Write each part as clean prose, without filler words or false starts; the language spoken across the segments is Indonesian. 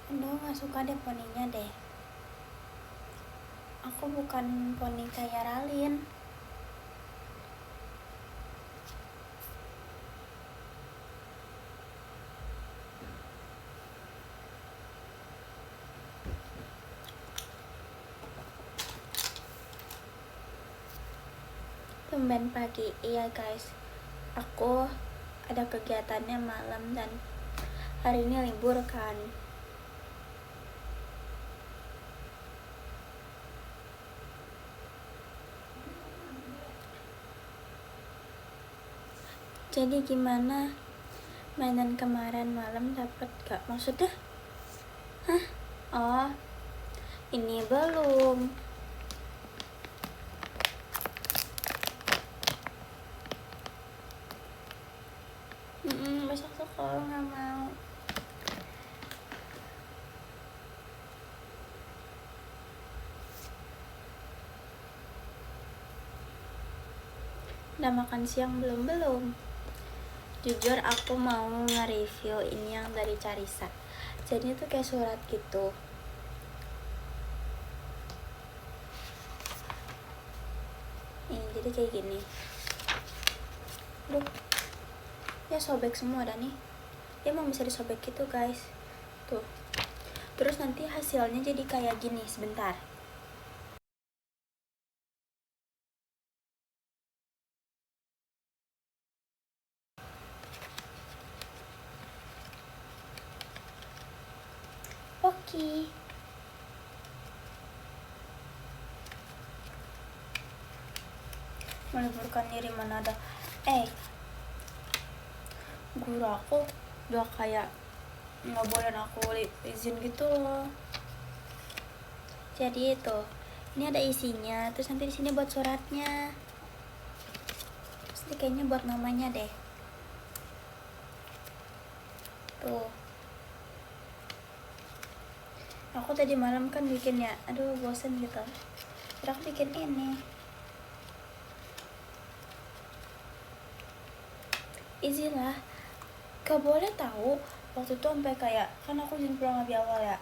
Aduh, gak suka deh poninya deh. Aku bukan poni kayak Ralin. Tumben pagi, iya guys. Aku ada kegiatannya malam dan hari ini libur kan. Jadi gimana mainan kemarin malam, dapet gak? Maksudnya? Hah? Oh, ini belum. Besok sekolah gak mau. Udah makan siang belum? Belum. Jujur aku mau nge-review ini yang dari Carissa. Jadi itu kayak surat gitu. Jadi kayak gini. Duh, ya sobek semua dah nih. Dia mau bisa disobek gitu guys. Tuh. Terus nanti hasilnya jadi kayak gini sebentar. Oke. Meliburkan diri mana ada. Guru aku udah kayak nggak boleh aku izin gitu loh. Jadi itu, ini ada isinya. Terus nanti di sini buat suratnya. Terus ini kayaknya buat namanya deh. Tuh. Aku tadi malam kan bikin ya, aduh bosen gitu. Terus aku bikin ini. Izin lah. Gak boleh tahu. Waktu itu sampai kayak, kan aku izin pulang lebih awal ya.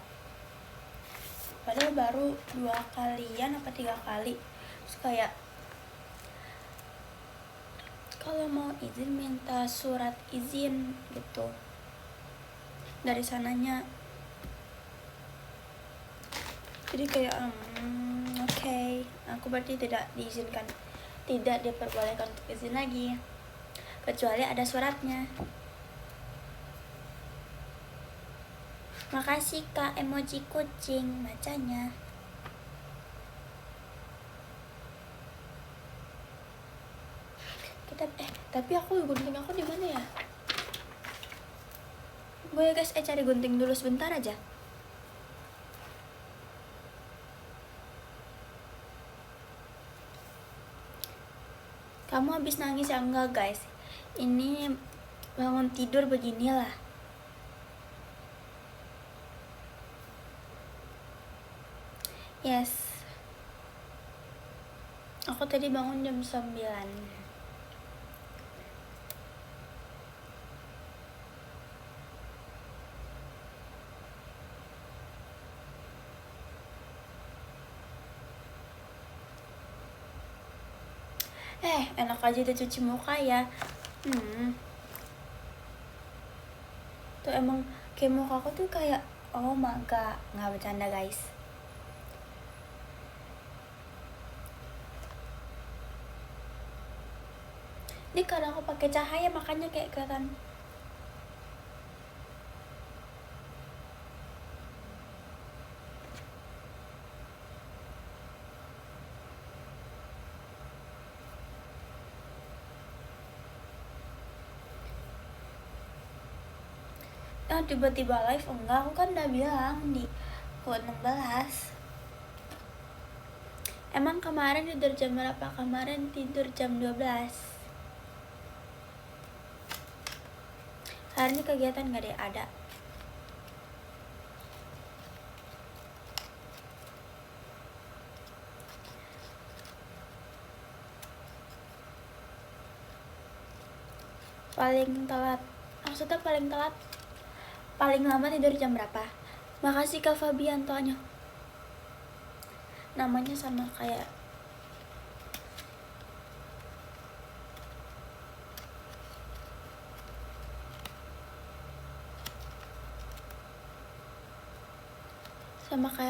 Padahal baru 2 kalian apa 3 kali. Terus kayak, kalau mau izin minta surat izin gitu dari sananya. Jadi kayak oke, aku berarti tidak diizinkan, tidak diperbolehkan untuk izin lagi kecuali ada suratnya. Makasih kak, emoji kucing bacanya. Kita tapi aku gunting aku di mana ya? Gue ya guys, cari gunting dulu sebentar aja. Kamu habis nangis ya? Enggak guys, ini bangun tidur beginilah. Yes, aku tadi bangun jam 9. Enak aja udah cuci muka ya. Tuh emang kayak muka aku tuh kayak, oh my god, nggak bercanda guys. Ini karena aku pakai cahaya makanya kayak kelihatan. Tiba-tiba live enggak, aku kan udah bilang di quote 16. Emang kemarin tidur jam berapa? Kemarin tidur jam 12. Hari ini kegiatan gak deh? Ada. Paling telat, maksudnya paling telat, paling lama tidur jam berapa? Makasih Kak Fabiantonya. Namanya sama kayak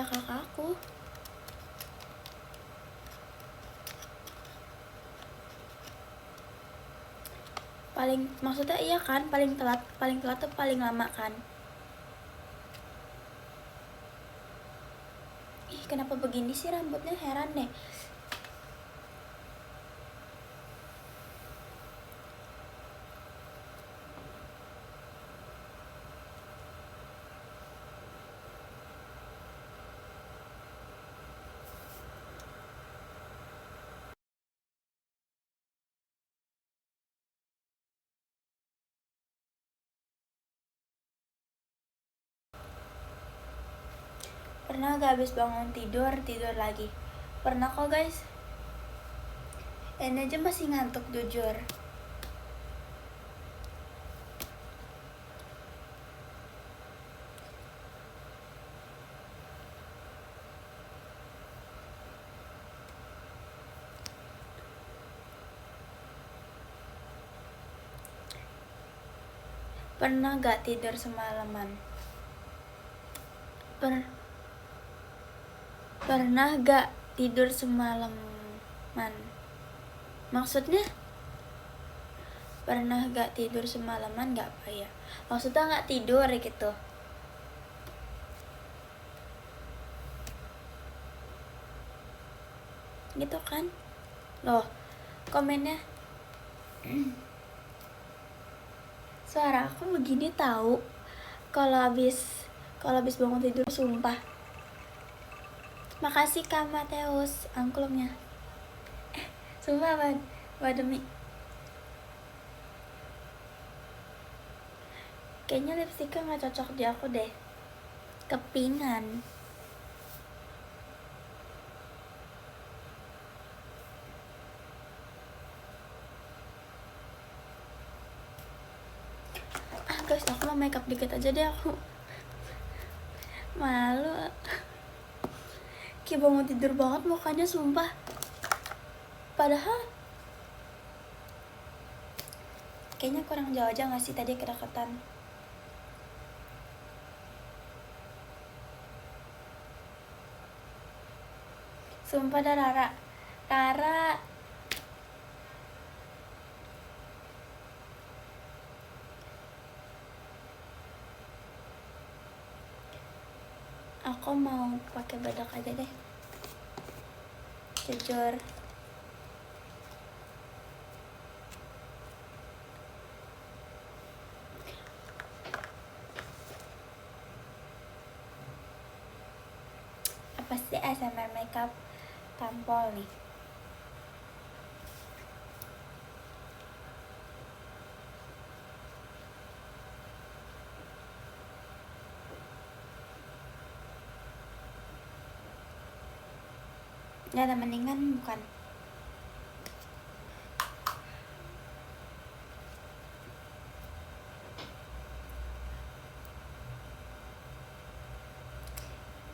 kakakku. Maksudnya iya kan, paling telat tuh paling lama kan. Ih, kenapa begini sih rambutnya, heran deh. Pernah gak habis bangun tidur lagi? Pernah kok guys. Ini aja masih ngantuk jujur. Pernah gak tidur semalaman? Pernah gak tidur semalaman? Maksudnya? Pernah gak tidur semalaman gak apa ya? Maksudnya gak tidur gitu. Gitu kan? Loh, komennya suara aku begini tahu. Kalau habis bangun tidur sumpah. Makasih Kak Mateus angklungnya. Sumpah demi. Kayaknya lipstiknya nggak cocok di aku deh. Kepingan. Guys, aku mau makeup dikit aja deh, aku malu. Kayak bangun tidur banget mukanya sumpah. Padahal kayaknya kurang jauh aja gak sih tadi kedekatan. Sumpah dah Rara. Aku mau pakai bedak aja deh. Jujur. Apa sih ASMR makeup tampol nih? Gak ada mendingan bukan?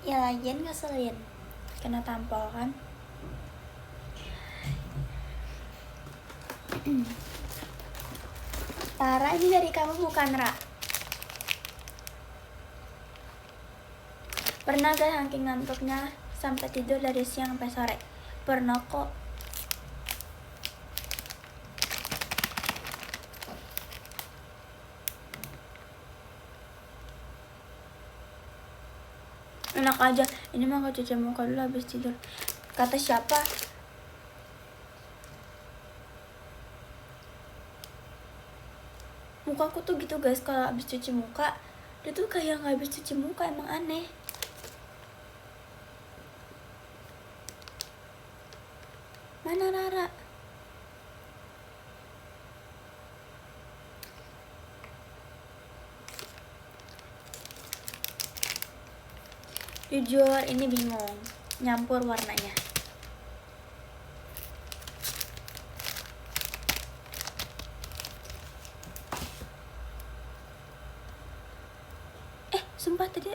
Ya lagian ngeselin kena tampol kan. Tara, ini dari kamu bukan Ra? Pernah gak saking ngantuknya sampai tidur dari siang sampai sore? Pernah kok. Enak aja, ini mah gak cuci muka dulu habis tidur. Kata siapa? Mukaku tuh gitu guys, kalau habis cuci muka dia tuh kayak gak habis cuci muka, emang aneh. Mana Rara? Jujur ini bingung nyampur warnanya. Sumpah tadi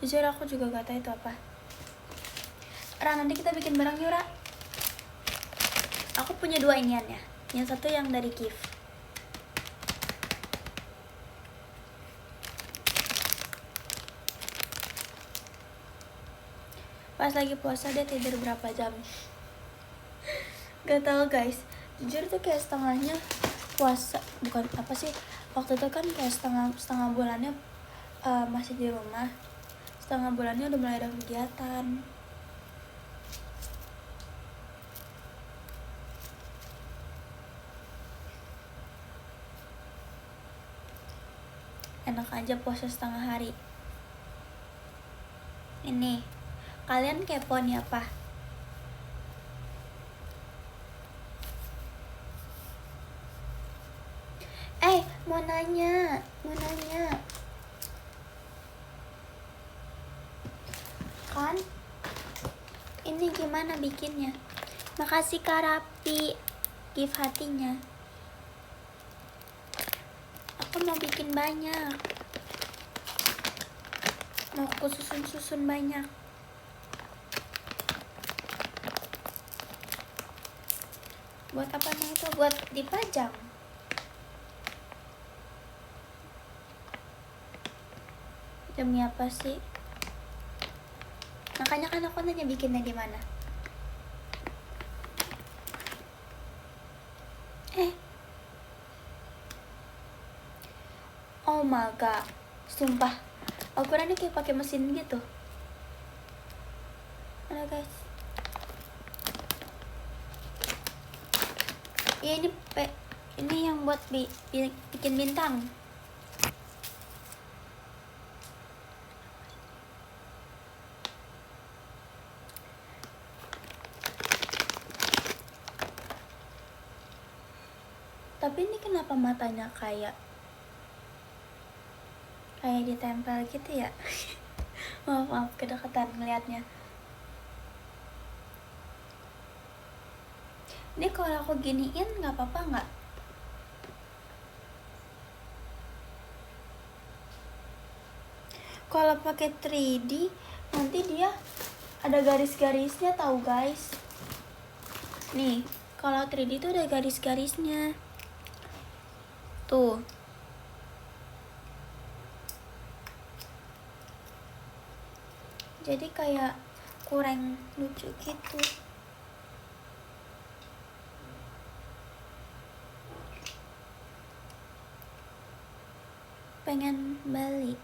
Jujur aku juga gak tahu itu apa. Ra, nanti kita bikin bareng yuk, Ra. Aku punya 2 iniannya. Yang satu yang dari Kif. Pas lagi puasa dia tidur berapa jam? Gak tau guys. Jujur tuh kayak setengahnya puasa, bukan apa sih, waktu itu kan kayak setengah bulannya masih di rumah, setengah bulannya udah mulai ada kegiatan. Enak aja puasa setengah hari. Ini kalian kepo nih apa? Mau nanya kan ini gimana bikinnya? Makasih Kak Rapi gift hatinya. Aku mau bikin banyak, mau aku susun banyak. Buat apa nih itu? Buat dipajang. Demi apa sih? Makanya kan aku nanya bikinnya di mana. Oh my god, sumpah ukurannya kayak pakai mesin gitu. Mana guys? Ya ini yang buat bikin bintang. Tapi ini kenapa matanya kayak ditempel gitu ya? maaf kedekatan ngelihatnya. Ini kalau aku giniin nggak apa-apa nggak? Kalau pakai 3D nanti dia ada garis-garisnya tahu guys. Nih, kalau 3D tuh ada garis-garisnya. Tuh. Jadi kayak kurang lucu gitu. Pengen balik.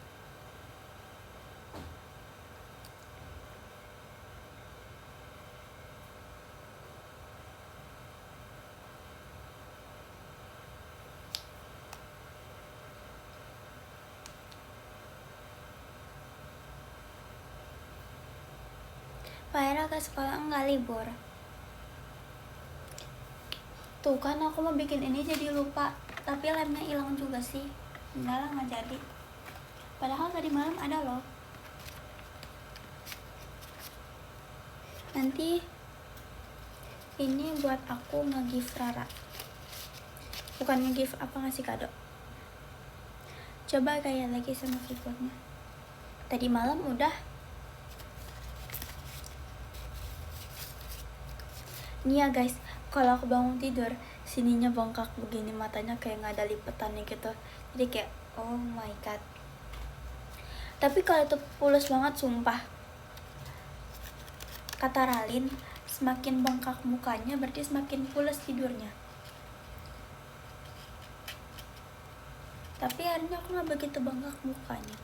Pak ke sekolah enggak libur. Tuh kan aku mau bikin ini jadi lupa, tapi lemnya hilang juga sih. Enggak lah, nggak jadi. Padahal tadi malam ada loh. Nanti ini buat aku nge-gift Rara. Bukan nge-gift, apa, ngasih kado. Coba kayak lagi sama figurnya. Tadi malam udah. Nih ya guys, kalau aku bangun tidur, sininya bengkak begini, matanya kayak nggak ada lipetannya gitu. Jadi kayak oh my god. Tapi kalau itu pulas banget sumpah. Kata Ralin, semakin bengkak mukanya berarti semakin pulas tidurnya. Tapi hari ini aku nggak begitu bengkak mukanya.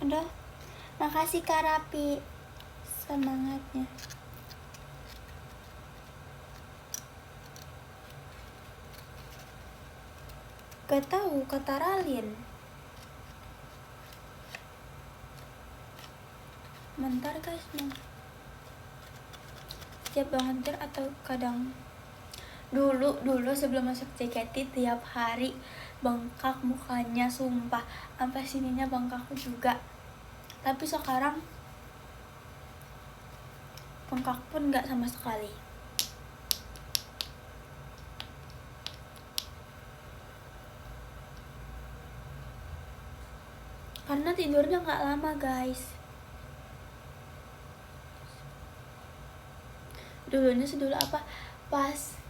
Udah, makasih Kak Rapi semangatnya. Gak tahu, kata Ralin. Bentar guys, setiap bangun tidur atau kadang dulu sebelum masuk JKT tiap hari bengkak mukanya sumpah, sampai sininya bengkak juga. Tapi sekarang bengkak pun nggak sama sekali. karena tidurnya nggak lama guys. Dulunya sedulu apa, pas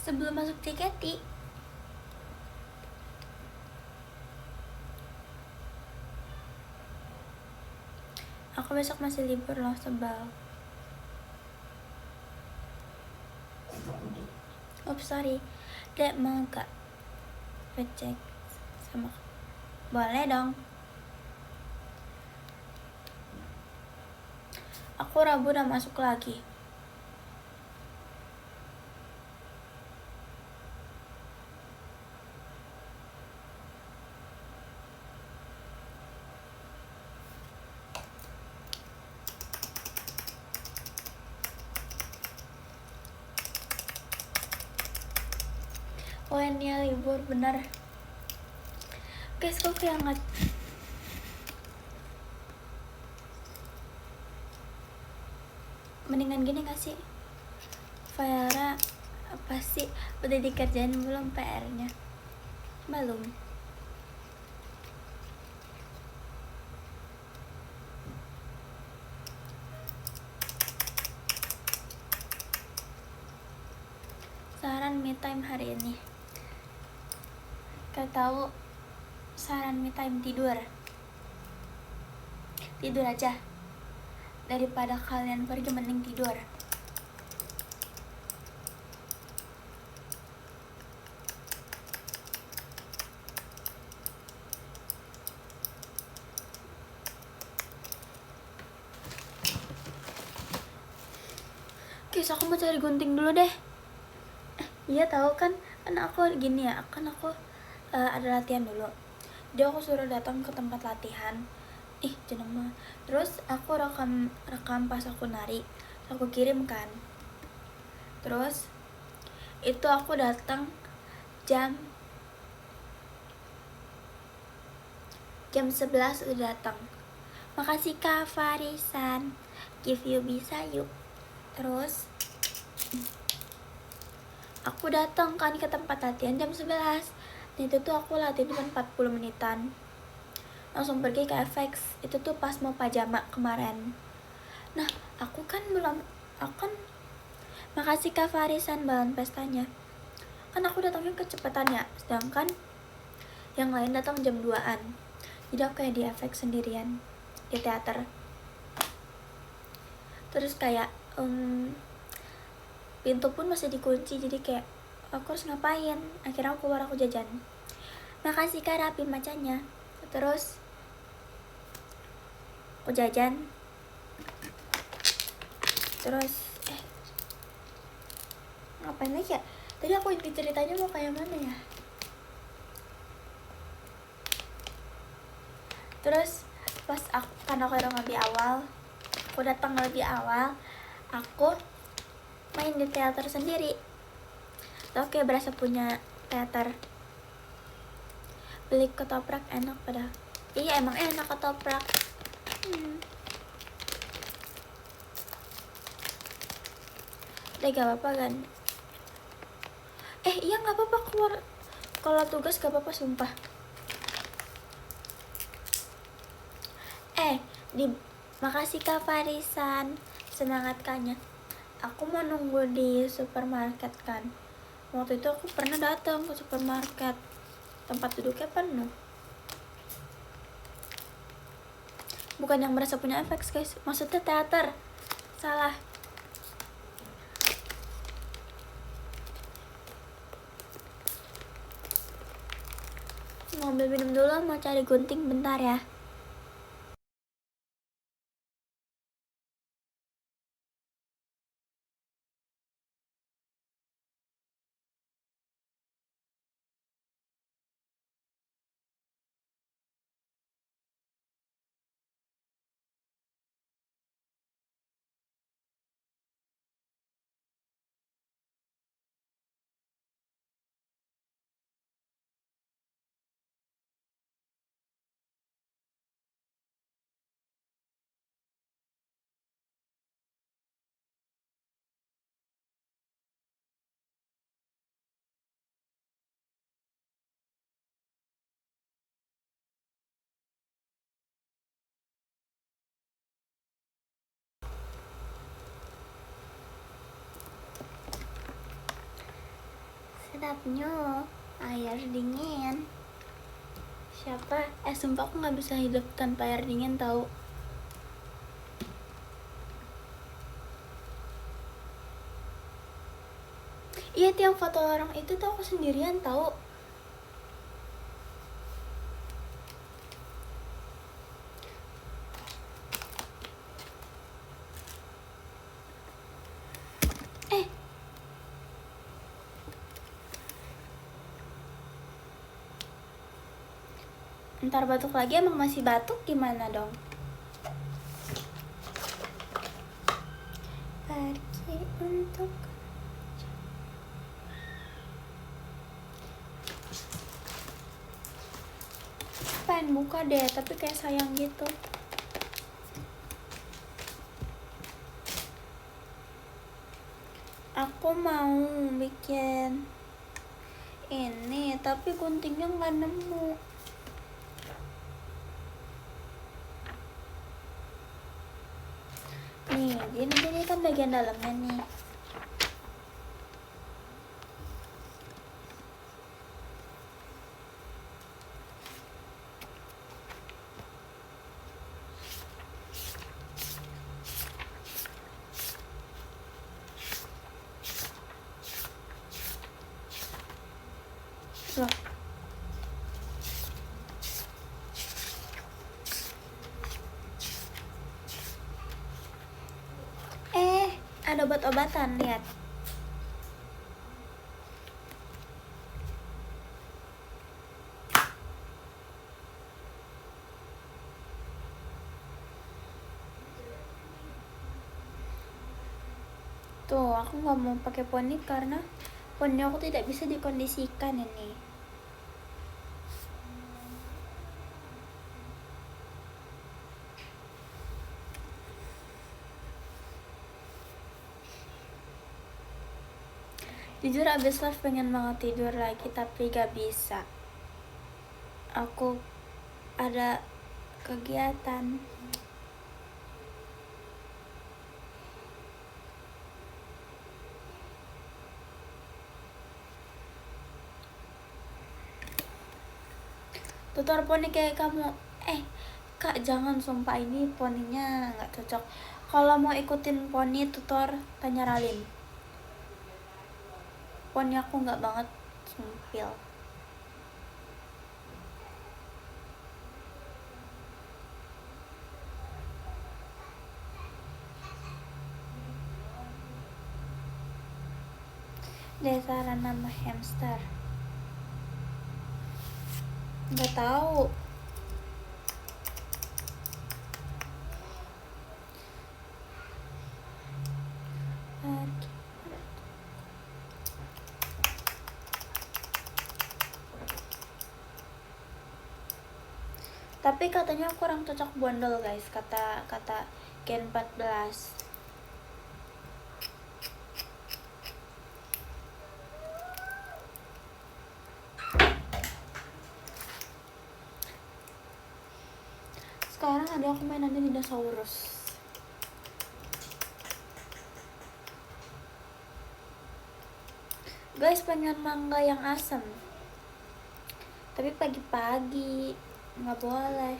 sebelum masuk JKT. Aku besok masih libur loh, sebal. Sorry. Dek mau gak ngecek sama? Boleh dong. Aku Rabu udah masuk lagi. Oh ini ya, libur bener. Guys, kok kayak nggak, mendingan gini gak sih? Fayara apa sih, udah dikerjain belum PR-nya? Belum. Saran me time hari ini, kau tahu saran me time tidur aja, daripada kalian pergi mending tidur. Guys, aku mau cari gunting dulu deh. Iya tahu kan aku gini ya, kan aku ada latihan dulu. Dia aku suruh datang ke tempat latihan. Jeneng mah. Terus aku rekam pas aku nari, aku kirim kan. Terus itu aku datang jam 11 udah datang. Makasih Kak Farisan, give you bisa yuk. Terus aku datang kan ke tempat latihan jam 11. Dan itu tuh aku latihan cuma 40 menitan. Langsung pergi ke FX. Itu tuh pas mau pajama kemarin. Nah, aku kan makasih Kak Farisan bahan pestanya. Kan aku datangnya kecepatan ya, sedangkan yang lain datang jam 2-an. Jadi aku kayak di FX sendirian di teater. Terus kayak pintu pun masih dikunci, jadi kayak aku harus ngapain? Akhirnya aku keluar, aku jajan. Makasih Kak rapi macanya. Terus aku jajan. Terus ngapain lagi ya? Tadi aku inti ceritanya mau kayak mana ya? Terus pas karena aku datang lebih awal, aku main di teater sendiri. Tuh kayak berasa punya teater. Beli ketoprak enak pada. Iya emang enak ketoprak. Deh gak apa-apa kan? Iya gak apa-apa keluar. Kalau tugas gak apa-apa sumpah. Makasih Kak Farisan, semangat Kaknya. Aku mau nunggu di supermarket kan. Waktu itu aku pernah datang ke supermarket, tempat duduknya penuh. Bukan yang merasa punya FX guys, maksudnya teater. Salah. Mau ambil minum dulu, mau cari gunting bentar ya. mantapnya air dingin. Siapa? Sumpah aku nggak bisa hidup tanpa air dingin tahu. Iya, tiap foto orang itu tuh aku sendirian tahu. Ntar batuk lagi, emang masih batuk gimana dong? Pergi untuk pengen buka deh, tapi kayak sayang gitu. Aku mau bikin ini, tapi guntingnya nggak nemu. Nih, ini kan bagian dalamnya nih. Loh. Ada obat-obatan, lihat. Tuh, aku nggak mau pakai poni karena poni aku tidak bisa dikondisikan ini. Jujur abis live pengen banget tidur lagi, tapi gak bisa. Aku ada kegiatan. Tutor poni kayak kamu. Kak, jangan, sumpah ini poninya gak cocok. Kalau mau ikutin poni tutor, tanya Ralin. Poni aku gak banget sumpil. Desaran nama hamster. Gak tahu. Tapi katanya kurang cocok bondol guys, kata Gen 14. Sekarang ada aku mainannya dinosaurus. Guys, pengen mangga yang asam, tapi pagi-pagi nggak boleh.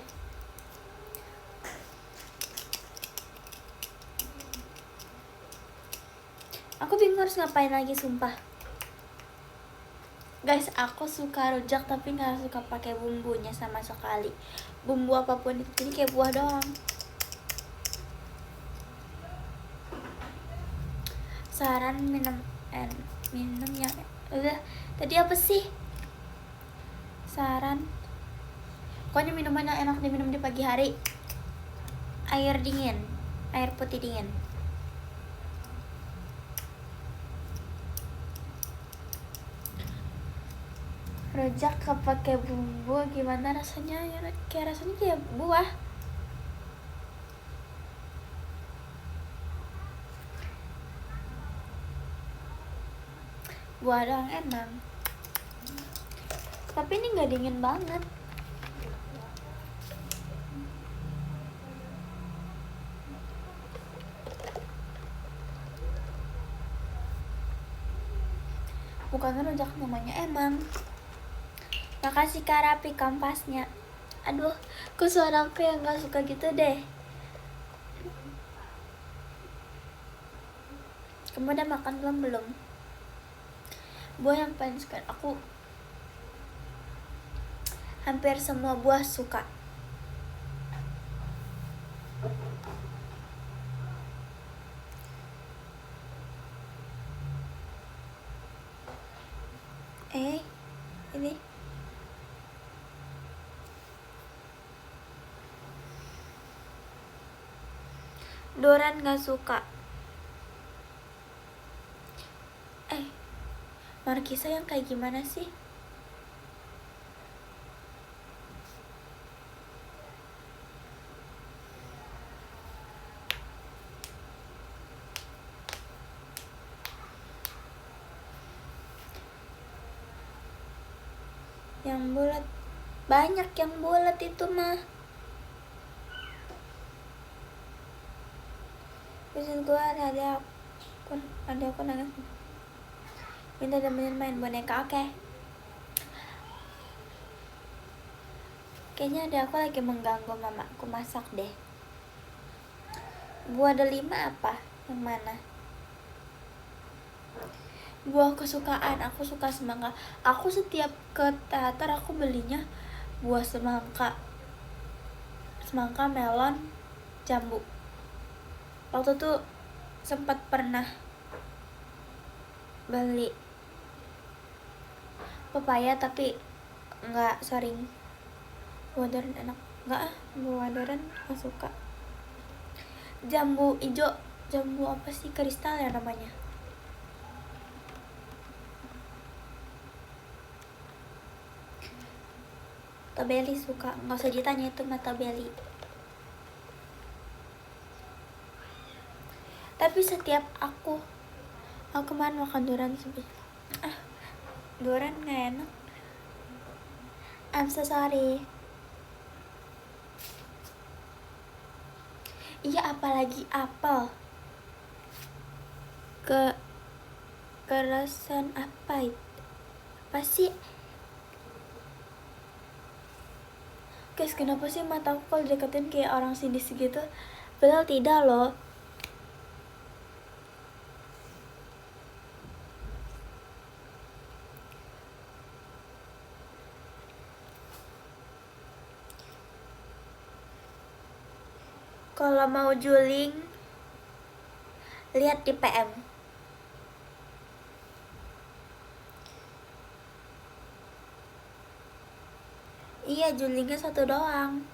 Aku bingung harus ngapain lagi, sumpah. Guys, aku suka rujak tapi nggak suka pakai bumbunya sama sekali. Bumbu apapun itu, jadi kayak buah doang. Saran minum yang udah tadi apa sih? Saran pokoknya minuman yang enak diminum di pagi hari. Air dingin, air putih dingin. Rujak kepake bumbu gimana rasanya? Ya, kayak rasanya kayak buah. Buah doang emang. Tapi ini nggak dingin banget. bukan rujak namanya emang. Makasih Kak Rapi kampasnya. Aduh, kok suara aku yang gak suka gitu deh. Kamu udah makan belum? Buah yang paling suka aku, hampir semua buah suka. Ini Doran gak suka. Markisa yang kayak gimana sih? Yang bulat, banyak yang bulat itu mah. Bisa gue ada aku nangis. Minta temenin main boneka, oke. Kayaknya ada aku lagi mengganggu mamaku masak deh. Buah delima apa? Yang mana? Buah kesukaan, aku suka semangka. Aku setiap ke teater aku belinya buah semangka, melon, jambu. Waktu tuh sempat pernah beli pepaya tapi nggak sering. Buah durian enak nggak? Buah durian nggak suka. Jambu ijo, jambu apa sih, kristal ya namanya. Tabeli suka, nggak usah ditanya itu mata beli. Tapi setiap aku kemarin makan durian durian nggak enak. I'm so sorry. Iya, apalagi apel. Kerasan apa itu? Apa sih? Guys, kenapa sih mataku kalau deketin kayak orang sinis gitu? Padahal tidak loh. Kalau mau juling, lihat di PM. Iya, julingnya satu doang.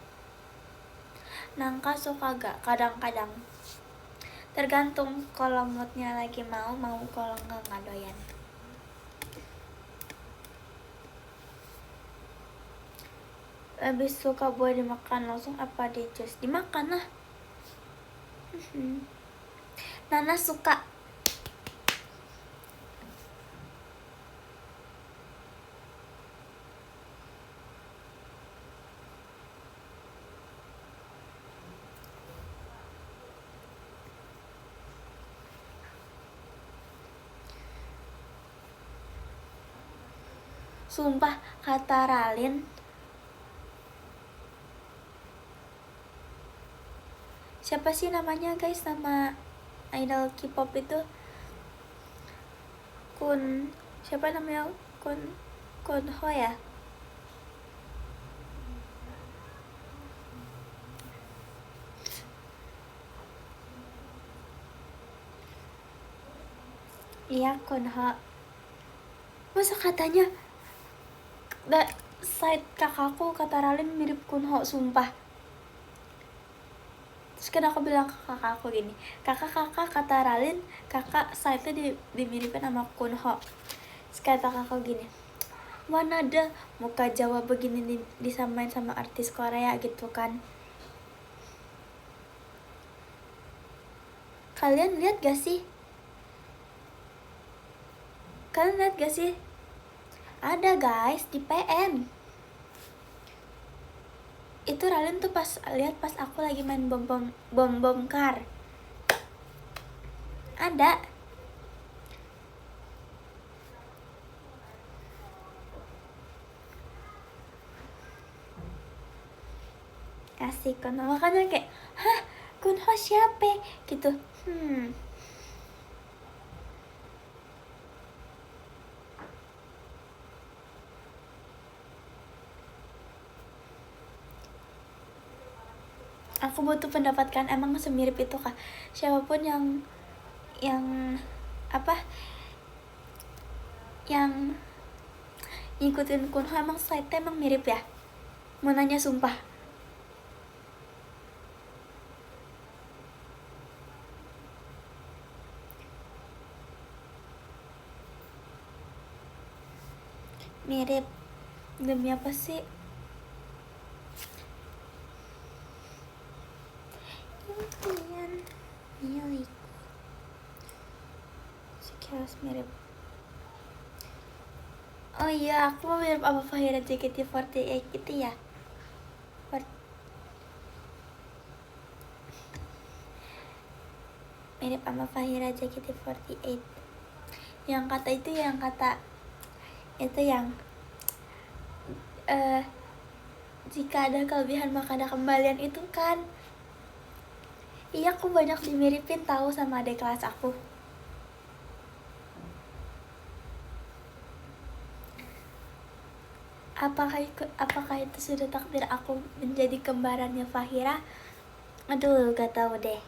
Nangka suka gak? Kadang-kadang. Tergantung, kalau moodnya lagi mau, kalau nggak doyan. Lebih suka buah dimakan langsung apa di jus? Dimakan lah. Nana suka. Sumpah, kata Ralin, siapa sih namanya guys, nama idol K-pop itu? Siapa namanya? Kunho ya? Iya, Kunho. Masa katanya side kakakku kata Ralin mirip Kunho, sumpah. Terus kan aku bilang ke kakakku gini, kakak kata Ralin, kakak side-nya dimiripin sama Kunho. Terus kata kakak gini, mana ada muka Jawa begini disamain sama artis Korea gitu kan. Kalian lihat gak sih? Ada guys di PM. Itu Ralin tuh pas aku lagi main bom kar. Ada. asik kan, makanya kayak hah Kunho siapa gitu. Aku butuh pendapat kan, emang semirip itu kah? Siapapun yang apa yang ngikutin Kunho emang slide emang mirip ya? Mau nanya sumpah. Mirip. Demi apa sih? Impian milikku. Sekilas mirip. Oh iya, aku mau mirip apa Fahira JKT48 gitu ya. Mirip sama Fahira JKT48. Yang kata itu yang jika ada kelebihan maka ada kembalian itu kan. Iya, aku banyak dimiripin tahu sama adik kelas aku. Apakah itu sudah takdir aku menjadi kembarannya Fahira? Aduh, gak tahu deh.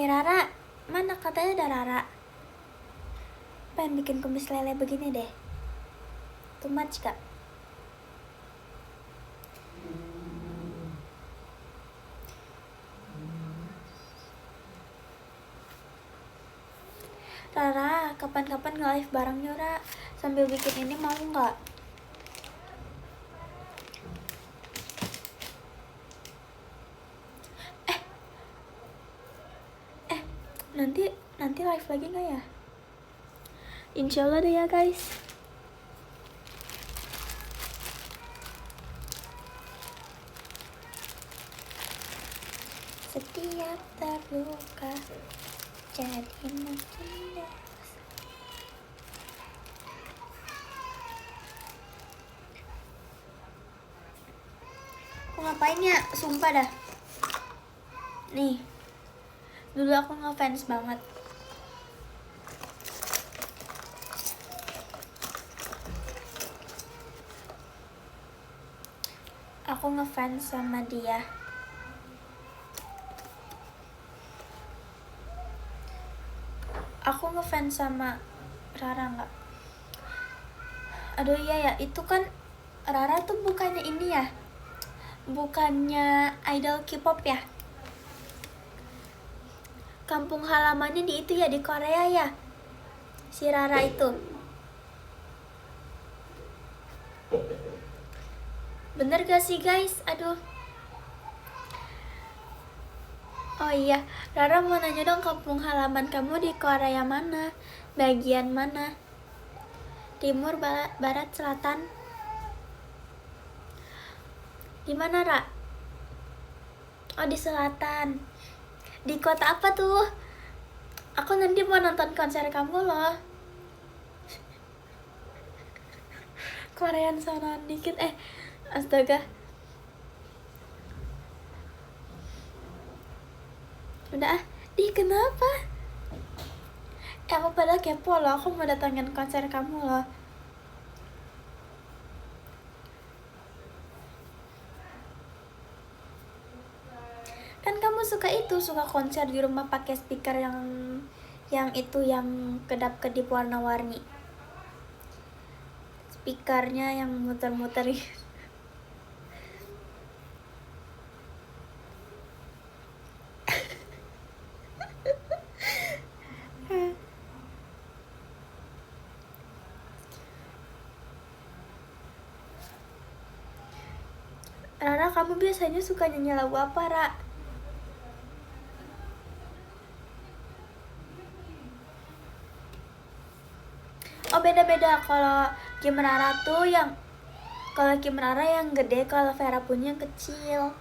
Rara, mana katanya ada Rara? Pengen bikin kumis lele begini deh. Too much gak? Rara, kapan-kapan nge-live bareng Yura sambil bikin ini, mau nggak? Nanti live lagi nggak ya? Insya Allah deh ya guys. Setiap terluka jadi makin dewasa. Aku ngapain ya? Sumpah dah. Nih, dulu aku ngefans banget. Aku ngefans sama dia. Aku ngefans sama Rara nggak? Aduh iya ya, itu kan Rara tuh bukannya ini ya, bukannya idol K-pop ya? Kampung halamannya di itu ya, di Korea ya, si Rara itu. Bener gak sih guys? Aduh. Oh iya, Rara mau nanya dong, kampung halaman kamu di Korea mana? Bagian mana? Timur, barat, selatan? Di mana, Ra? Oh, di selatan. Di kota apa tuh? Aku nanti mau nonton konser kamu loh. Korean sound dikit. Astaga. Udah ah. Kenapa? Aku padahal kepo loh. Aku mau datangin konser kamu loh. Kan kamu suka konser di rumah pakai speaker yang kedap-kedip warna-warni. Speakernya yang muter-muter. Rara, kamu biasanya suka nyanyi lagu apa, Ra? Oh, beda-beda. Kalau Kim Rara tuh Kim Rara yang gede, kalau Vera punya yang kecil.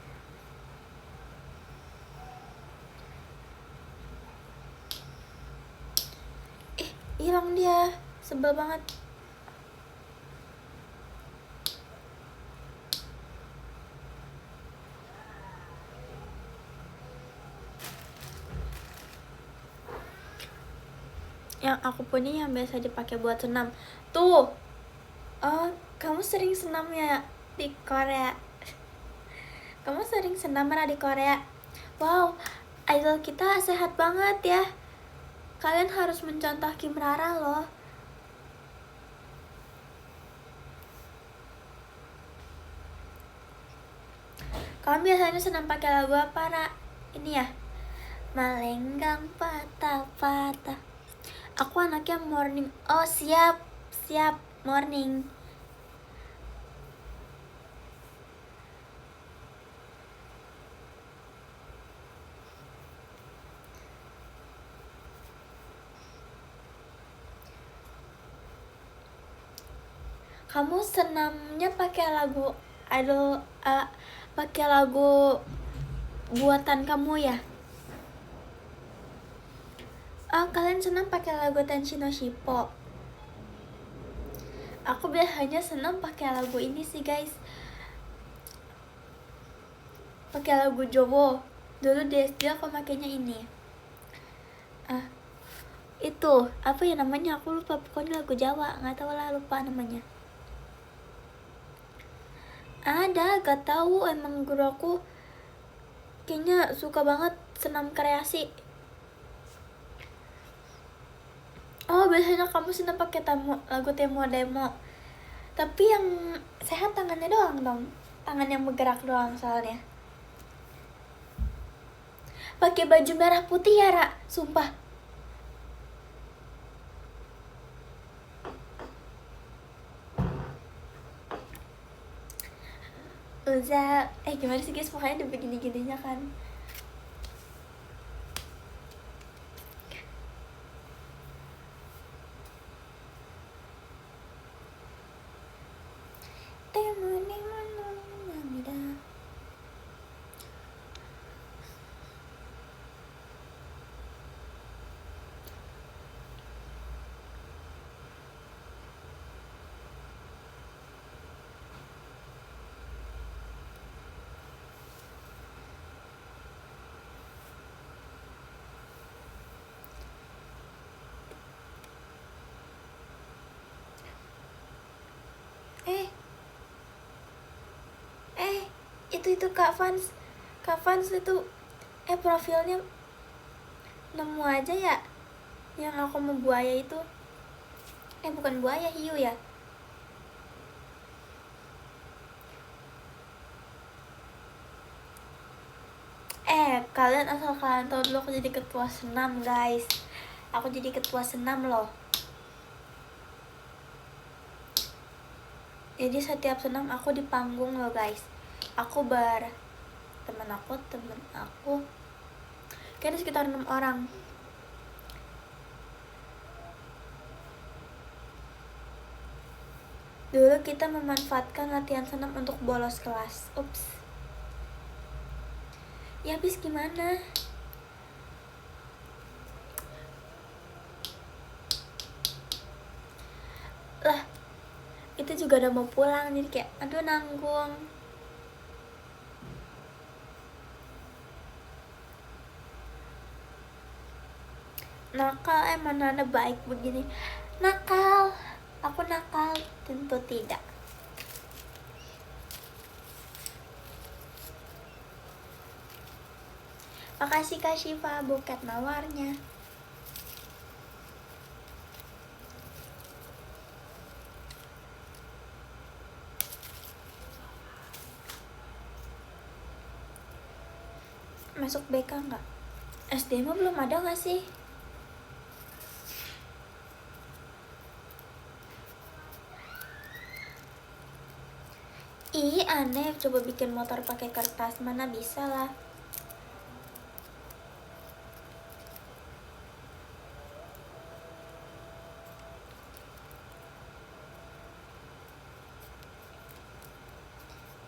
Hilang dia. Sebel banget. Yang aku punya yang biasa dipakai buat senam. Tuh. Oh, kamu sering senam ya di Korea? Kamu sering senam mana di Korea? Wow, idol kita sehat banget ya. Kalian harus mencontoh Kim Rara loh. Kamu biasanya senam pakai lagu apa, Ra? Ini ya, Melenggang Patah-Patah. Aku anaknya morning. Oh, siap morning. Kamu senamnya pakai lagu idol, pakai lagu buatan kamu ya? Kalian senam pakai lagu Tenshi no Shippo. Aku biasanya senam pakai lagu ini sih guys, pakai lagu Jowo. Dulu di SD aku makainya ini. Itu apa ya namanya, aku lupa, pokoknya lagu Jawa, nggak tahu lah, lupa namanya. Ada, gak tahu, emang guru aku kayaknya suka banget senam kreasi. Oh, biasanya kamu senam pakai lagu Temo Demo. Tapi yang sehat tangannya doang dong, tangan yang bergerak doang soalnya. Pakai baju merah putih ya, Ra, sumpah. Gimana sih guys, pokoknya begini-gininya kan. itu Kak Fans itu profilnya nemu aja ya, yang aku mau buaya itu. Bukan buaya, hiu ya. Kalian asal kalian tahu dulu, aku jadi ketua senam guys. Aku jadi ketua senam loh. Jadi setiap senam aku di panggung loh guys. Aku temen aku kayaknya sekitar 6 orang. Dulu kita memanfaatkan latihan senam untuk bolos kelas. Ups. Ya habis gimana? Lah, itu juga udah mau pulang, jadi kayak aduh nanggung. Nakal, mana ada baik begini. Nakal, aku nakal? Tentu tidak. Makasih Kak Syifa buket mawarnya. Masuk BK nggak? SD mah belum ada nggak sih? Ih aneh, coba bikin motor pakai kertas, mana bisa lah.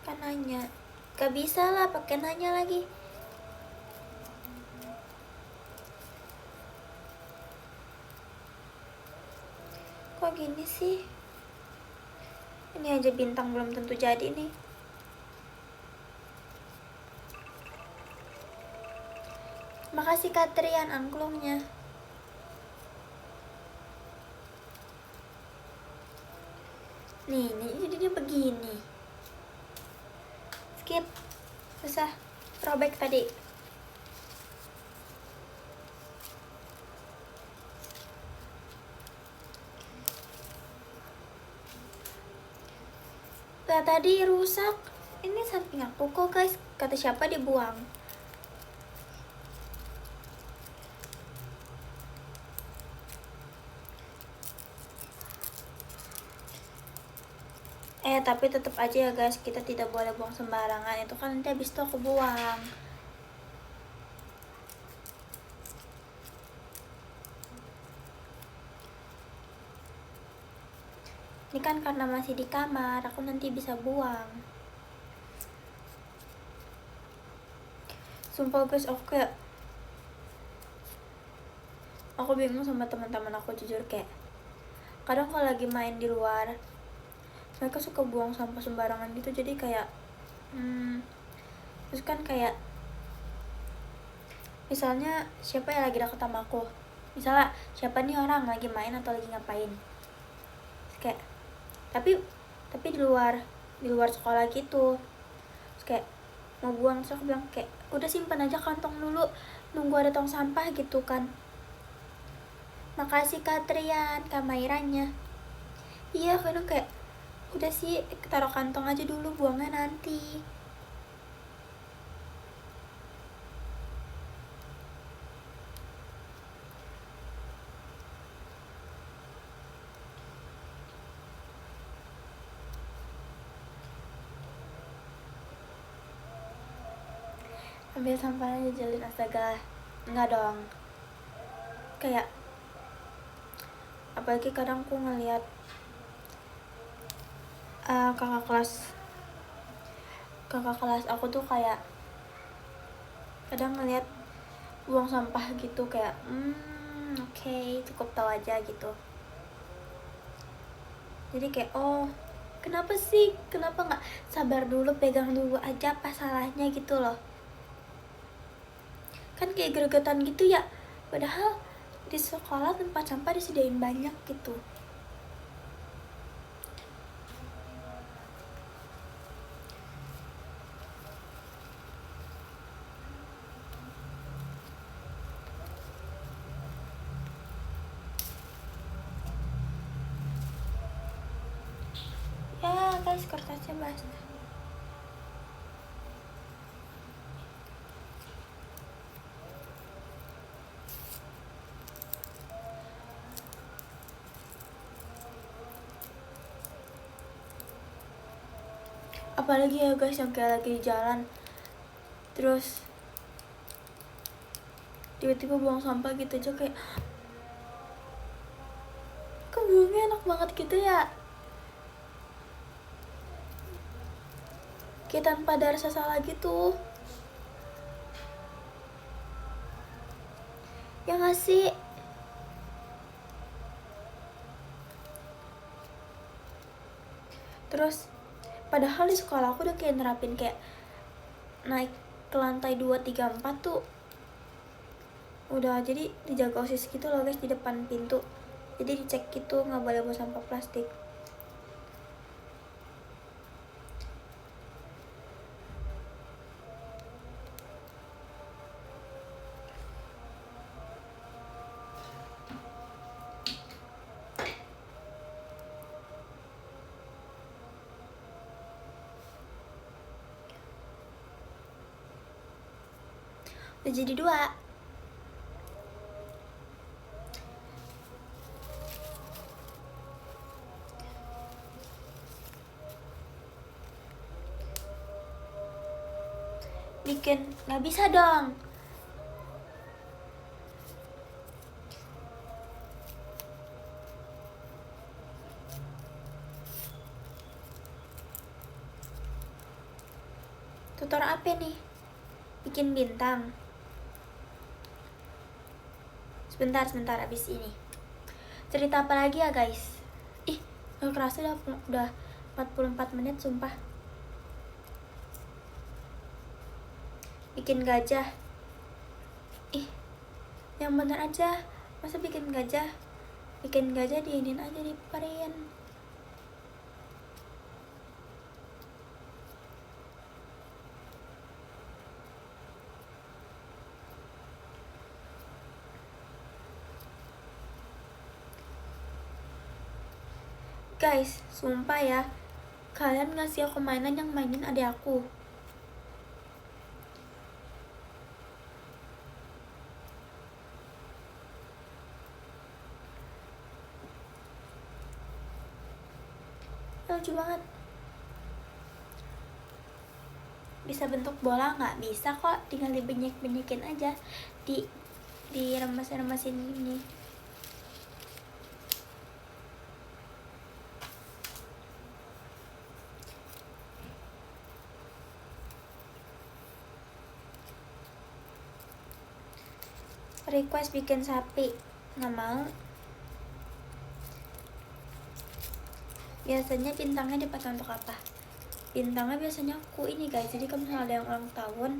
Kan nanya, gak bisa lah pakai nanya lagi. Kok gini sih? Ini aja bintang belum tentu jadi nih. Makasih Katrian angklungnya. Nih jadinya begini. Skip. Susah. Robek tadi. Lah tadi rusak. Ini samping aku kok guys. Kata siapa dibuang. Tapi tetap aja ya guys, kita tidak boleh buang sembarangan. Itu kan nanti habis itu aku buang. Ini kan karena masih di kamar, aku nanti bisa buang. Sumpah guys, aku bingung sama teman-teman aku, jujur kayak kadang kalau lagi main di luar mereka suka buang sampah sembarangan gitu. Jadi kayak terus kan kayak misalnya siapa yang lagi deket sama aku, misalnya siapa nih orang lagi main atau lagi ngapain, terus kayak tapi di luar sekolah gitu, terus kayak mau buang, terus aku bilang kayak udah simpan aja kantong dulu, nunggu ada tong sampah gitu kan. Makasih Kak Trian, Kak Mairanya. Iya kadang kayak udah sih taruh kantong aja dulu, buangnya nanti. Ambil sampahnya jajalin, astaga. Enggak dong. Kayak apalagi kadang aku ngeliat kakak kelas aku tuh kayak kadang ngeliat buang sampah gitu kayak oke, cukup tahu aja gitu. Jadi kayak kenapa nggak sabar dulu, pegang dulu aja, apa salahnya gitu loh. Kan kayak gregetan gitu ya, padahal di sekolah tempat sampah disediain banyak gitu. Ya guys, kertasnya basah. Apalagi ya guys yang kayak lagi di jalan terus tiba-tiba buang sampah gitu aja, kayak kok buangnya enak banget gitu ya, kayak tanpa ada rasa salah gitu. Ya nggak sih? Terus padahal di sekolah aku udah kayak nerapin kayak naik ke lantai 2, 3, 4 tuh udah jadi dijaga OSIS gitu loh guys di depan pintu. Jadi dicek gitu, nggak boleh bawa sampah plastik. Udah jadi 2. Bikin nggak bisa dong. Tutor apa nih? Bikin bintang. Sebentar abis ini. Cerita apa lagi ya guys? Ih, gak kerasa udah 44 menit sumpah. Bikin gajah. Ih, yang bener aja. Masa bikin gajah? Bikin gajah diinin aja, diparin. Guys, sumpah ya, kalian ngasih aku mainan yang mainin adik aku. Lucu banget. Bisa bentuk bola nggak? Bisa kok, tinggal dibenyek-benyekin aja, di remes-remesin ini. Request bikin sapi, nggak mau. Biasanya bintangnya dipakai untuk apa? Bintangnya biasanya aku ini guys, jadi kalau misalnya ada yang ulang tahun,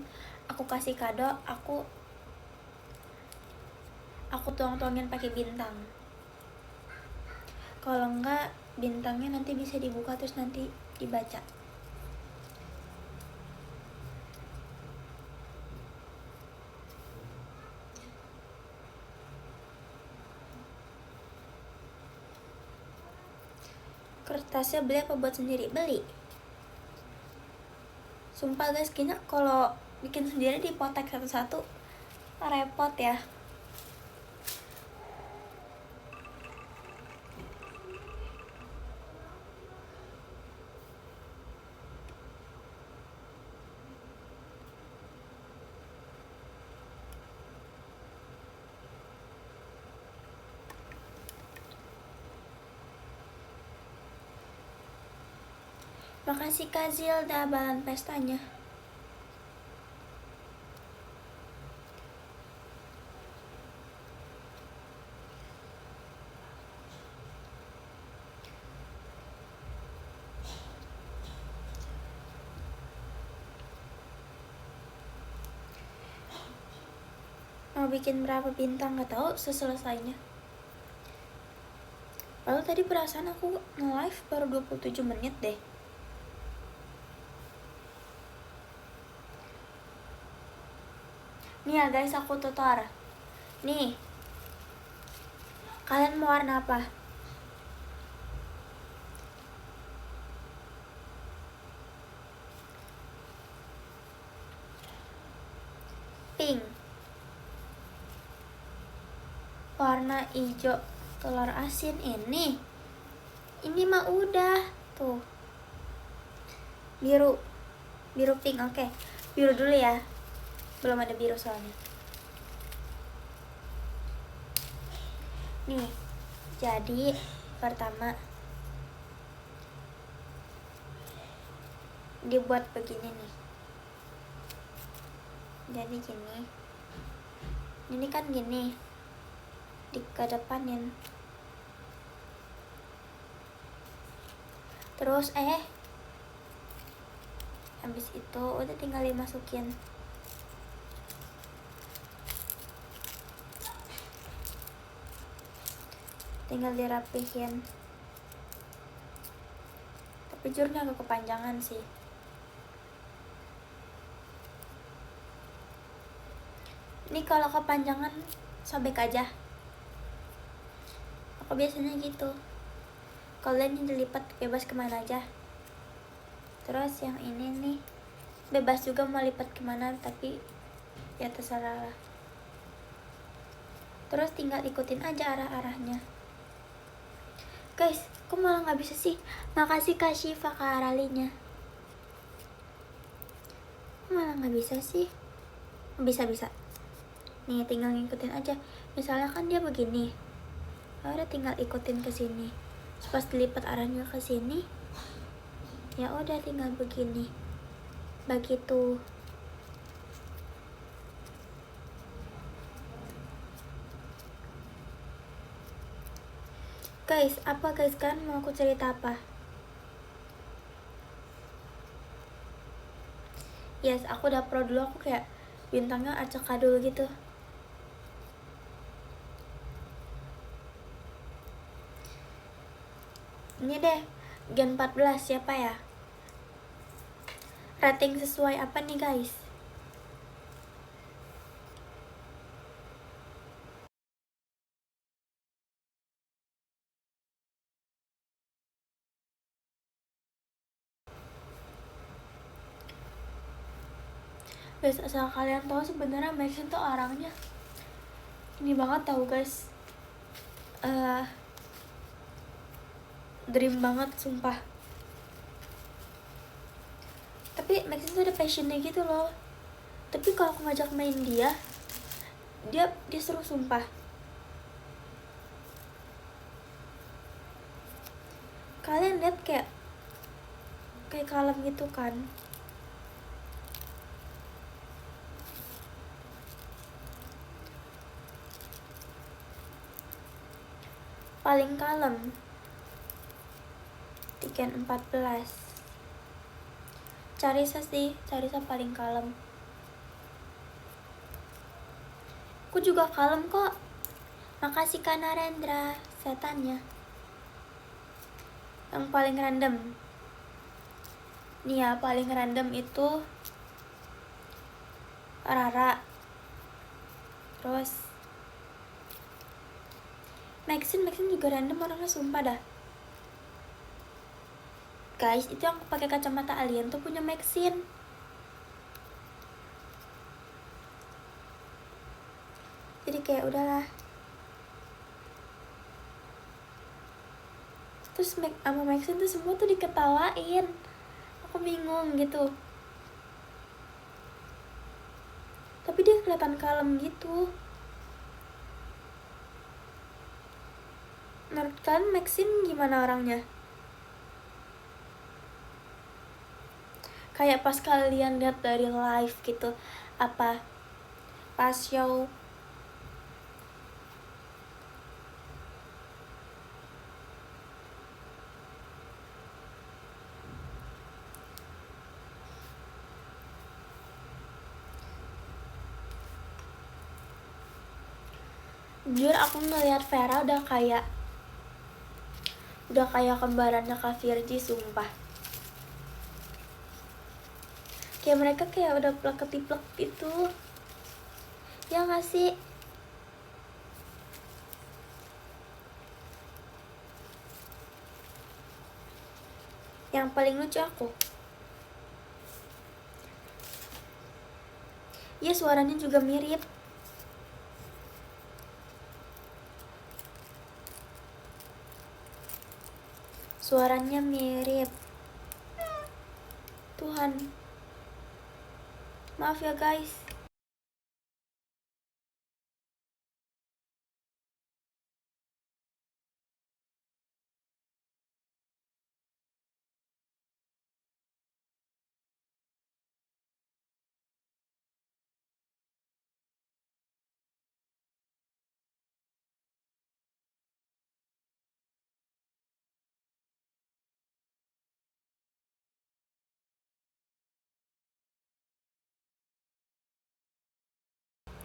aku kasih kado, aku tuang-tuangin pakai bintang. Kalau enggak, bintangnya nanti bisa dibuka terus nanti dibaca. Kertasnya beli apa buat sendiri? Beli. Sumpah guys, kayaknya kalau bikin sendiri dipotek satu-satu repot ya. Makasih Kak Zilda, balan pestanya. Mau bikin berapa bintang nggak tahu seselesainya. Lalu tadi perasaan aku nge-live baru 27 menit deh. Nih ya guys, aku tutor. Nih, kalian mau warna apa? Pink. Warna hijau telur asin ini mah udah tuh. Biru pink. Oke, biru dulu ya, belum ada biru soalnya. Nih, jadi pertama dibuat begini nih. Jadi gini, ini kan gini, dikedepanin. Terus habis itu udah tinggal dimasukin. Tinggal dirapihin. Tapi jurnya agak kepanjangan sih. Ini kalau kepanjangan sobek aja. Aku biasanya gitu. Kalian yang dilipat bebas kemana aja. Terus yang ini nih bebas juga mau lipat kemana, tapi ya terserah lah. Terus tinggal ikutin aja arah-arahnya. Guys, kok malah nggak bisa sih? Makasih Kak Shiva, Kak Aralinya. Malah nggak bisa sih? Bisa. Nih tinggal ngikutin aja. Misalnya kan dia begini, udah tinggal ikutin ke sini. Pas dilipat arahnya ke sini, ya udah tinggal begini. Begitu. Guys, apa guys, kan mau aku cerita apa? Yes, aku udah pro dulu, aku kayak bintangnya acak adul gitu. Ini deh, Gen 14 siapa ya? Rating sesuai apa nih guys? Guys, asal kalian tahu sebenarnya Maxine tuh orangnya ini banget tahu guys. Dream banget sumpah. Tapi Maxine tuh ada passionnya gitu loh. Tapi kalau aku ngajak main dia seru sumpah. Kalian lihat kayak kalem gitu kan. Paling kalem Tiken 14. Charissa paling kalem. Aku juga kalem kok. Makasih Kak Narendra, setannya. Yang paling random nih ya, paling random itu Rara. Terus Maxine juga random orangnya sumpah dah. Guys, itu yang pakai kacamata alien tuh punya Maxine. Jadi kayak udahlah. Terus sama Maxine tuh semua tuh diketawain. Aku bingung gitu. Tapi dia kelihatan kalem gitu. Menurut kalian Maxine gimana orangnya? Kayak pas kalian lihat dari live gitu, apa pas show. Jujur aku ngeliat Vera udah kayak kembarannya Kak Virgi sumpah. Kayak mereka kayak udah plek ketiplek gitu. Ya gak sih? Yang paling lucu aku. Iya, suaranya juga mirip. Suaranya mirip. Tuhan. Maaf ya guys.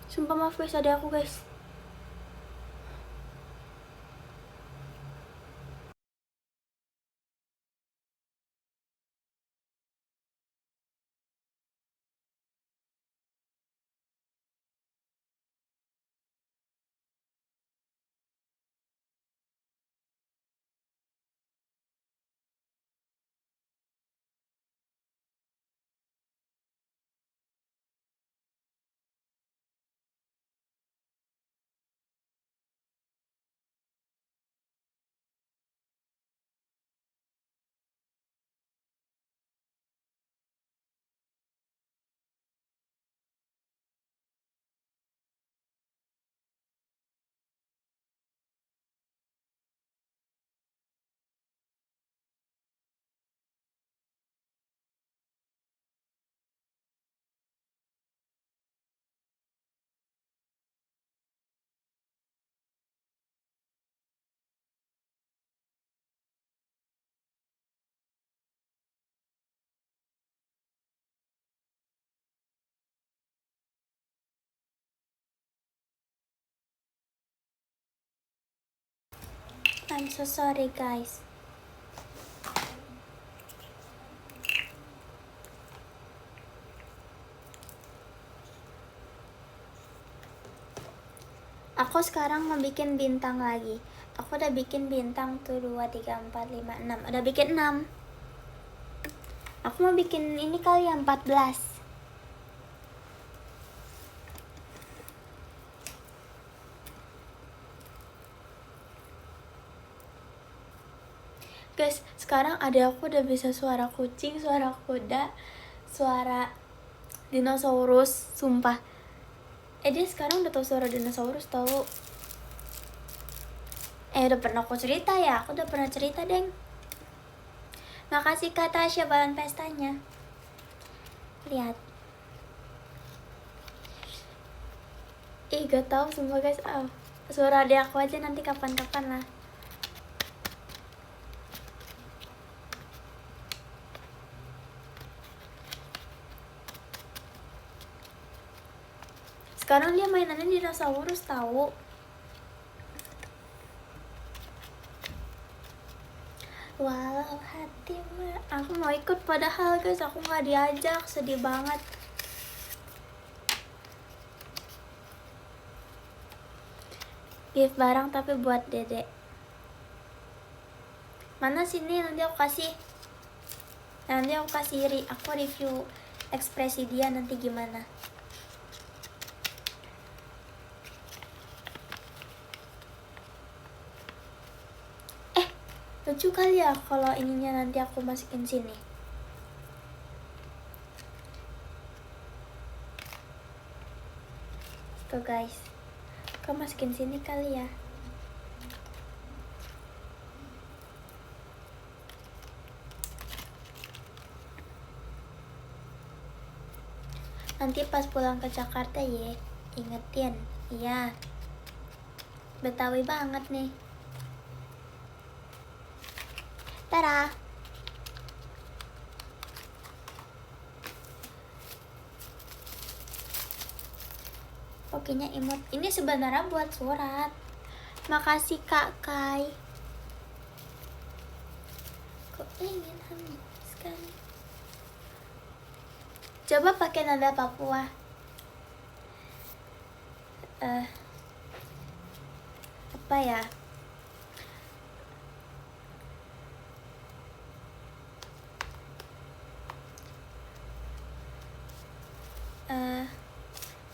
Sumpah maaf guys, ada aku guys. I'm so sorry guys. Aku sekarang mau bikin bintang lagi. Aku udah bikin bintang tuh 2, 3, 4, 5, 6. Udah bikin 6. Aku mau bikin ini kali ya 14. Guys, sekarang ada aku udah bisa suara kucing, suara kuda, suara dinosaurus, sumpah. Dia sekarang udah tahu suara dinosaurus tahu. Udah pernah aku cerita ya, aku udah pernah cerita, Deng. Makasih Kak Tasya bahan pestanya. Lihat. Gak tahu sumpah guys. Suara adik aku aja nanti kapan-kapan lah. Sekarang dia mainannya dinosaurus tahu. Walau hati aku mau ikut padahal guys aku nggak diajak, sedih banget. Gift barang tapi buat dedek. Mana sini nanti aku kasih. Nanti aku review ekspresi dia nanti gimana. Lucu kali ya kalau ininya nanti aku masukin sini. Tuh guys, aku masukin sini kali ya. Nanti pas pulang ke Jakarta ya, ingetin. Iya, Betawi banget nih. Tara. Pokoknya emot. Ini sebenarnya buat surat. Makasih Kak Kai. Kok ingin hembuskan. Coba pakai nada Papua. Apa ya?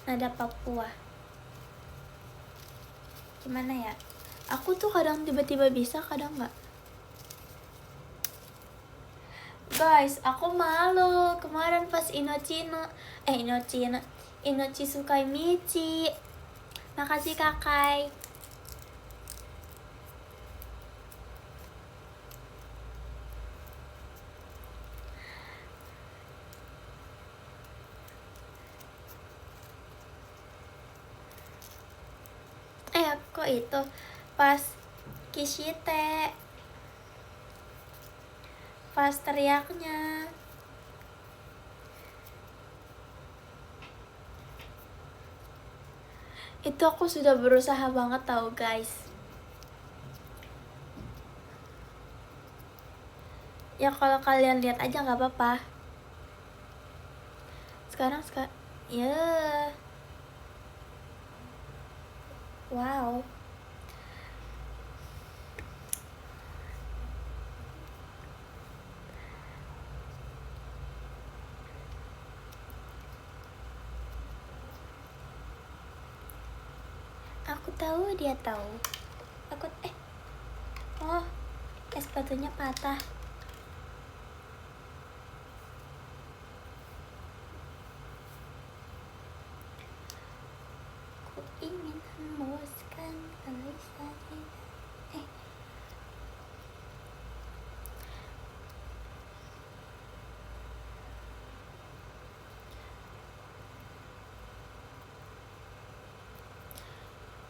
Nada Papua. Gimana ya? Aku tuh kadang tiba-tiba bisa, kadang nggak. Guys, aku malu kemarin pas Inochi Sukai Michi. Makasih Kakai. Kok itu pas Kishite, pas teriaknya. Itu aku sudah berusaha banget tahu guys. Ya kalau kalian lihat aja nggak apa-apa. Sekarang ya. Wow. Aku tahu dia tahu. Aku es batunya patah. Ku ingin hembuskan gelisah.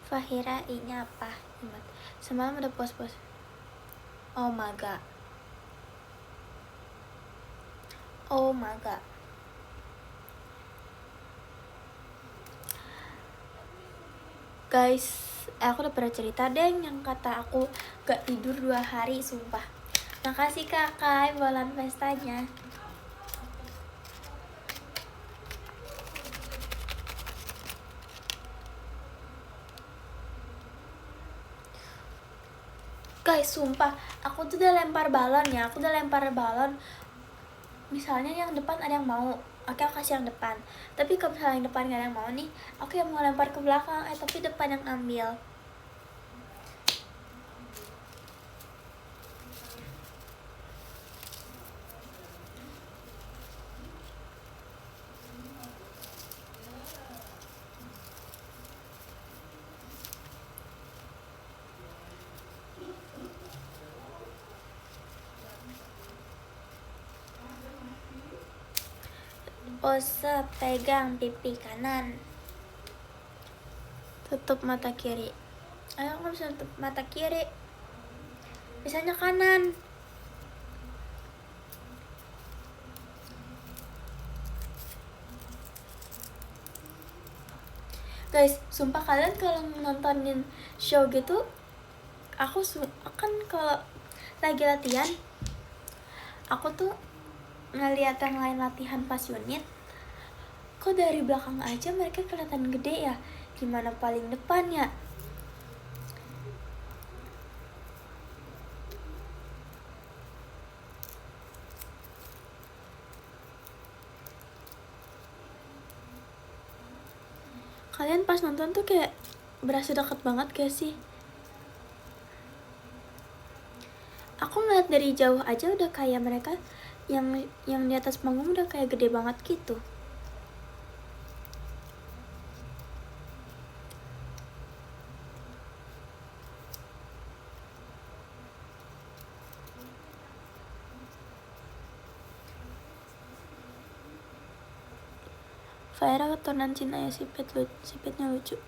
Fahira ini apa? Semalam udah post-post. Oh my god. Guys, aku udah pernah cerita deh yang kata aku gak tidur 2 hari, sumpah. Makasih Kakak bulan pestanya. Guys, sumpah, aku tuh udah lempar balon ya. Misalnya yang depan ada yang mau, oke aku kasih yang depan. Tapi kalau misalnya yang depan gak ada yang mau nih, aku yang mau lempar ke belakang, tapi depan yang ambil. Pose pegang pipi kanan. Tutup mata kiri. Ayo, aku bisa tutup mata kiri. Bisanya kanan. Guys, sumpah kalian kalau nontonin show gitu, aku kan kalau lagi latihan, aku tuh ngeliat yang lain latihan pas unit, kok dari belakang aja mereka kelihatan gede ya, gimana paling depan ya? Kalian pas nonton tuh kayak berasa deket banget gak sih? Aku ngeliat dari jauh aja udah kayak mereka yang di atas panggung udah kayak gede banget gitu. Faira keturunan Cina ya, sipitnya lucu.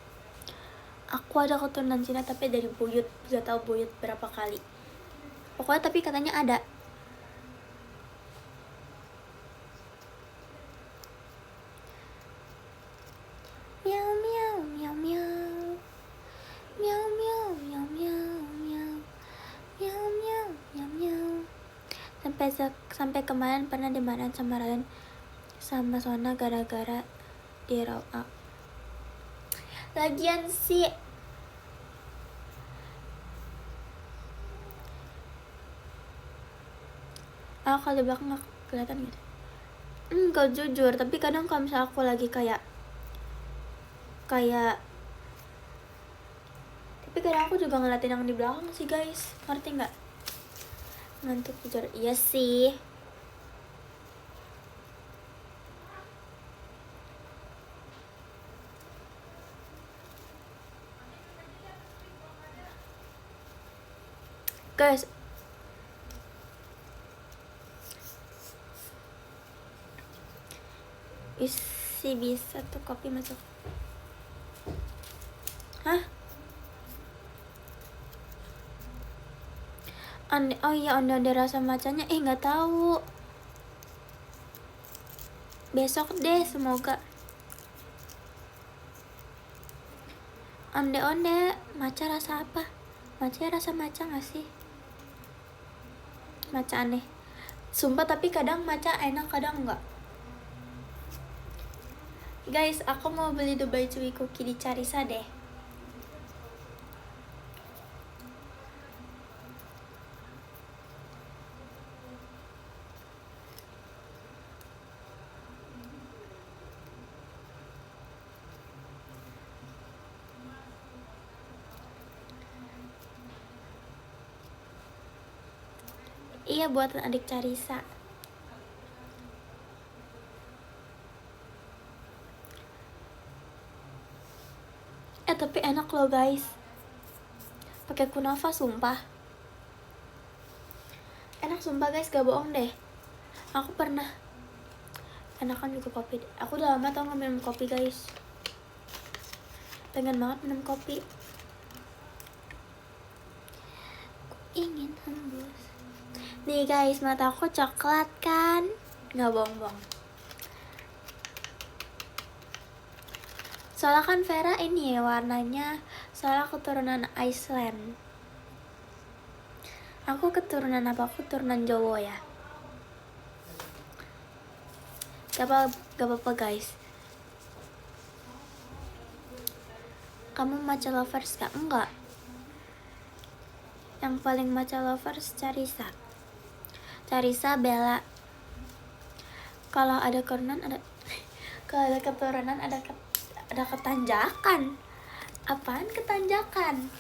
Aku ada keturunan Cina tapi dari buyut, gak tau buyut berapa kali. Pokoknya tapi katanya ada. Miau miau miau miau. Miau miau miau miau miau. Miau miau miau miau. Sampai kemarin pernah dimarahin sama Ryan sama Sona gara-gara di raw up. Lagian sih kalau di belakang gak kelihatan gitu. Enggak jujur, tapi kadang kalau misalnya aku lagi kayak tapi kadang aku juga ngeliatin yang di belakang sih guys, ngerti nggak? Ngantuk jujur, iya sih. Guys, isi bisa tuh kopi masuk. Hah? Oh iya, onde rasa macanya nggak tahu. Besok deh semoga. Onde maca rasa apa? Maca rasa maca nggak sih? Maca aneh. Sumpah tapi kadang maca enak kadang enggak. Guys, aku mau beli Dubai Chewy Cookie di Carisa deh. Iya, buatan adik Carisa. Tapi enak loh guys. Pakai kunafa sumpah. Enak sumpah guys, gak bohong deh. Aku pernah enakan juga kopi. Aku udah lama tau gak minum kopi guys. Pengen banget minum kopi. Aku ingin hembus. Nih guys, mata aku coklat kan? Gak bohong-bohong. Soalnya kan Vera ini ya warnanya, soalnya keturunan Iceland. Aku keturunan apa? Aku keturunan Jawa ya. Gak apa-apa guys. Kamu matcha lovers gak? Enggak. Yang paling matcha lovers Carisa. Carisa, Bella. Kalau ada keturunan ada kalau ada keturunan ada ketanjakan. Apaan ketanjakan?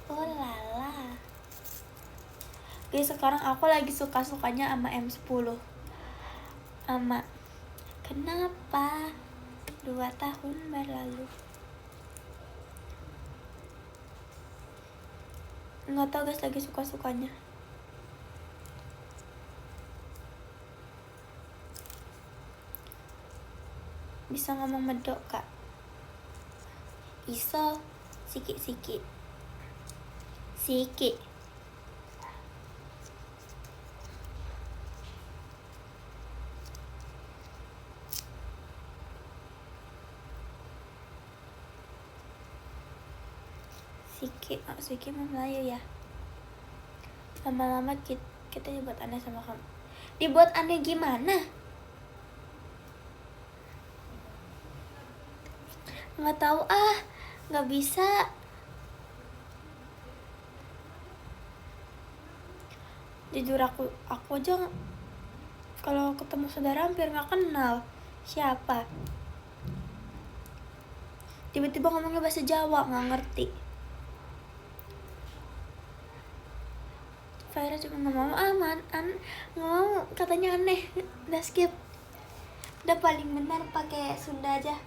Oh lala. Guys, sekarang aku lagi suka-sukanya sama M10. Sama kenapa 2 tahun berlalu. nggak tahu guys, lagi suka-sukanya. Bisa ngomong medok kak? Iso siki. Siki mau Melayu ya. Lama-lama kita dibuat aneh sama kamu. Dibuat aneh gimana? Nggak tahu nggak bisa. Jujur aku aja kalau ketemu saudara hampir nggak kenal siapa. Tiba-tiba ngomongnya bahasa Jawa, nggak ngerti. Faira cuma nggak mau nggak mau, katanya aneh. Udah skip. Udah paling benar pakai Sunda aja.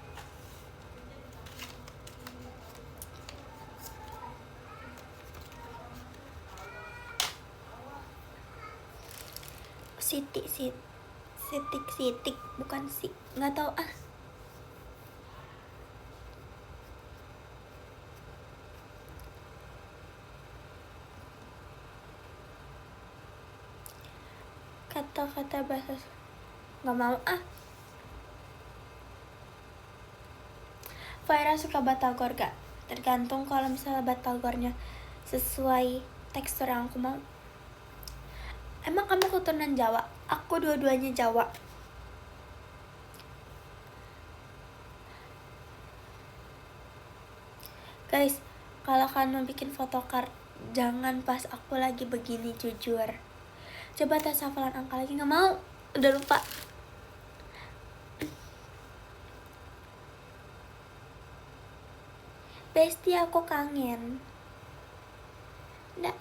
Sitik bukan sih, nggak tahu kata-kata bahasa nggak mau Faira suka batagor gak? Tergantung, kalau misalnya batagornya sesuai tekstur yang aku mau. Emang kamu keturunan Jawa? Aku dua-duanya Jawa. Guys, kalau kalian bikin photocard, jangan pas aku lagi begini, jujur. Coba tes hafalan angka lagi, nggak mau. Udah lupa. Besti, aku kangen. Udah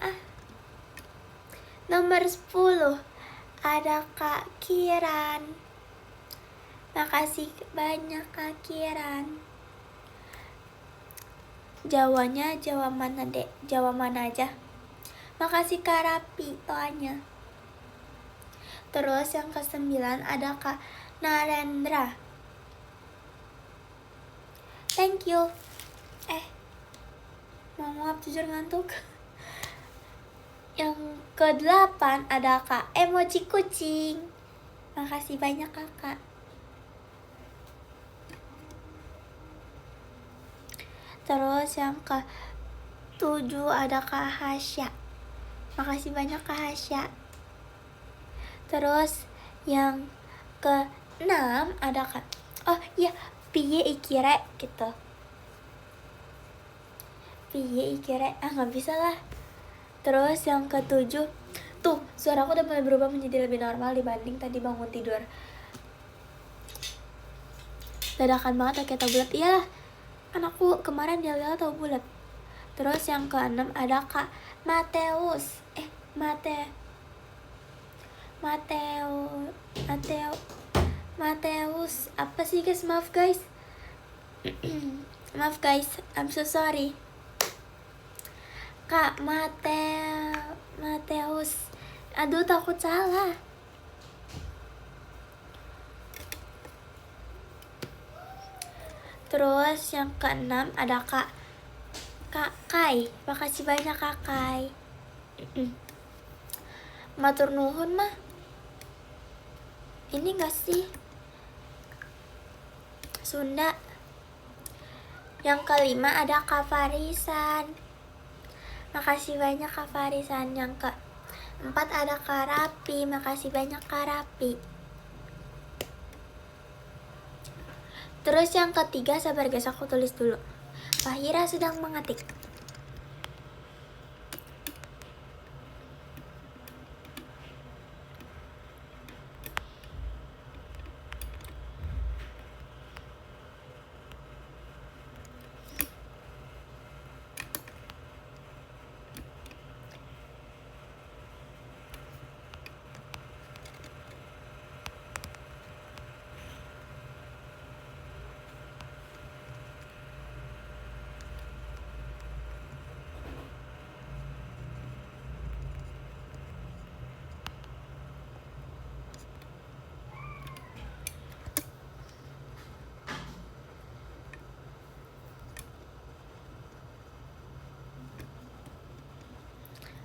Nomor 10 ada Kak Kiran. Makasih banyak Kak Kiran. Jawanya Jawa mana dek? Jawa mana aja? Makasih Kak Rapi doanya. Terus yang ke-9 ada Kak Narendra. Thank you. Maaf jujur ngantuk. Yang ke-8 ada Kak Emoji Kucing. Makasih banyak kakak. Terus yang ke-7 ada Kak Hasya. Makasih banyak Kak Hasya. Terus yang ke-6 ada Kak, oh iya, piye ikire gitu. Piye ikire, nggak bisa lah. Terus yang ke-7, tuh suaraku udah mulai berubah menjadi lebih normal dibanding tadi bangun tidur. Dadakan banget kayak tahu bulat. Iyalah, kan aku kemarin jalan tahu bulat. Terus yang ke-6 ada Kak Mateus. Mateus apa sih guys? Maaf guys. Maaf guys, I'm so sorry. Kak Mateus. Aduh, takut salah. Terus yang ke-6 ada Kak Kai. Makasih banyak Kak Kai. Matur nuhun mah. Ini gak sih Sunda? Yang ke-5 ada Kak Farisan. Makasih banyak Kak Farisan. Yang ke-4 ada Kak Rapi. Makasih banyak Kak Rapi. Terus yang ke-3, sabar guys, aku tulis dulu. Fahira sedang mengetik.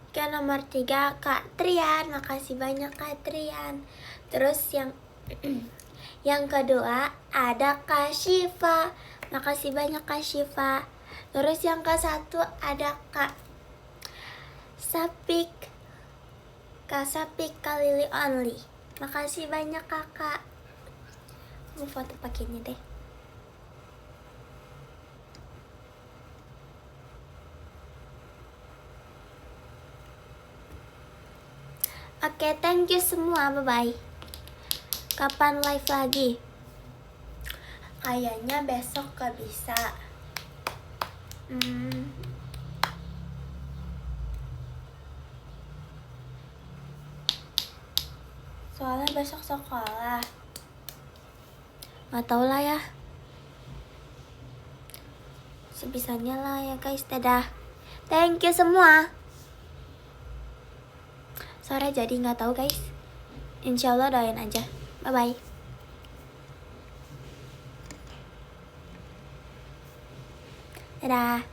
Oke, nomor 3 Kak Trian. Makasih banyak Kak Trian. Terus yang kedua ada Kak Syifa. Makasih banyak Kak Syifa. Terus yang ke satu ada Kak Sapik. Kak Sapik Kak Lily Only. Makasih banyak kakak. Mau foto pakai ini deh. Oke, thank you semua. Bye-bye. Kapan live lagi? Kayaknya besok gak bisa. Soalnya besok sekolah. Gak tau lah ya. Sebisanya lah ya guys. Dadah. Thank you semua. Sore jadi gak tahu guys. Insya Allah doain aja. Bye bye. Dadah.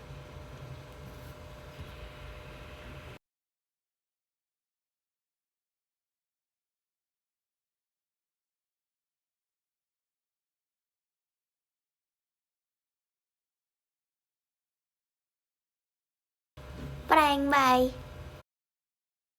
Prank, bye.